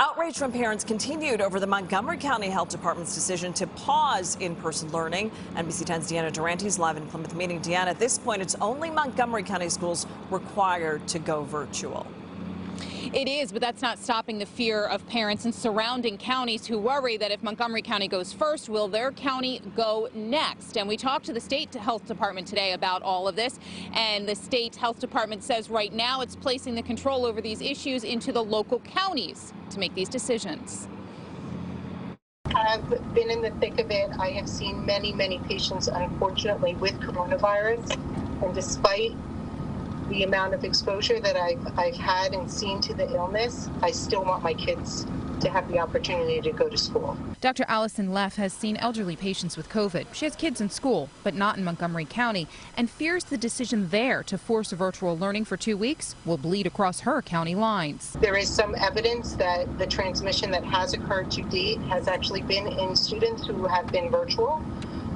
Outrage from parents continued over the Montgomery County Health Department's decision to pause in-person learning. NBC10's Deanna Durante is live in Plymouth meeting. Deanna, at this point, it's only Montgomery County schools required to go virtual. It is, but that's not stopping the fear of parents in surrounding counties who worry that if Montgomery County goes first, will their county go next? And we talked to the state health department today about all of this, and the state health department says right now it's placing the control over these issues into the local counties to make these decisions. I've been in the thick of it. I have seen many patients, unfortunately, with coronavirus, and despite the amount of exposure that I've had and seen to the illness, I still want my kids to have the opportunity to go to school. Dr. Allison Leff has seen elderly patients with COVID. She has kids in school, but not in Montgomery County, and fears the decision there to force virtual learning for 2 weeks will bleed across her county lines. There is some evidence that the transmission that has occurred to date has actually been in students who have been virtual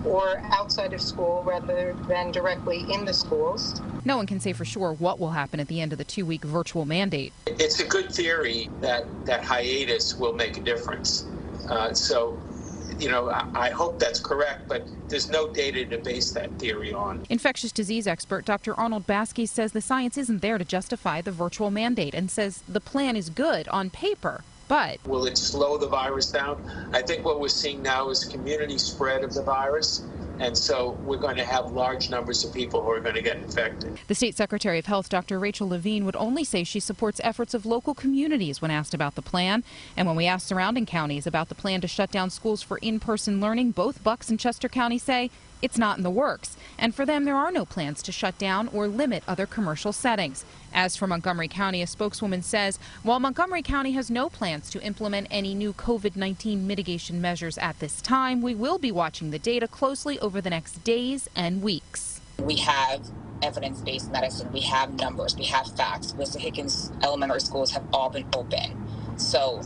or outside of school rather than directly in the schools. No one can say for sure what will happen at the end of the 2-week virtual mandate. It's a good theory that hiatus will make a difference. I hope that's correct, but there's no data to base that theory on. Infectious disease expert Dr. Arnold Baskey says the science isn't there to justify the virtual mandate and says the plan is good on paper. But will it slow the virus down? I think what we're seeing now is community spread of the virus. And so we're going to have large numbers of people who are going to get infected. The state secretary of health, Dr. Rachel Levine, would only say she supports efforts of local communities when asked about the plan. And when we asked surrounding counties about the plan to shut down schools for in-person learning, both Bucks and Chester County say it's not in the works. And for them, there are no plans to shut down or limit other commercial settings. As for Montgomery County, a spokeswoman says, while Montgomery County has no plans to implement any new COVID-19 mitigation measures at this time, we will be watching the data closely over the next days and weeks. We have evidence-based medicine, we have numbers, we have facts. Mr. Higgins elementary schools have all been open. So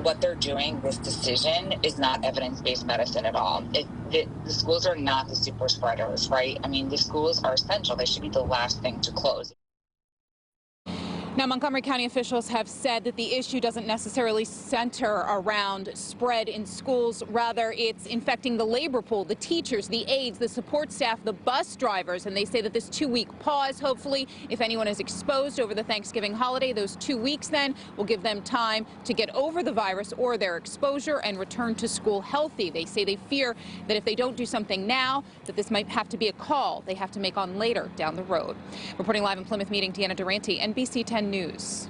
what they're doing, this decision, is not evidence-based medicine at all. The schools are not the super spreaders, right? I mean, the schools are essential. They should be the last thing to close. Now, Montgomery County officials have said that the issue doesn't necessarily center around spread in schools. Rather, it's infecting the labor pool, the teachers, the aides, the support staff, the bus drivers. And they say that this 2-week pause, hopefully, if anyone is exposed over the Thanksgiving holiday, those 2 weeks then will give them time to get over the virus or their exposure and return to school healthy. They say they fear that if they don't do something now, that this might have to be a call they have to make on later down the road. Reporting live in Plymouth meeting, Deanna Durante, NBC10 News.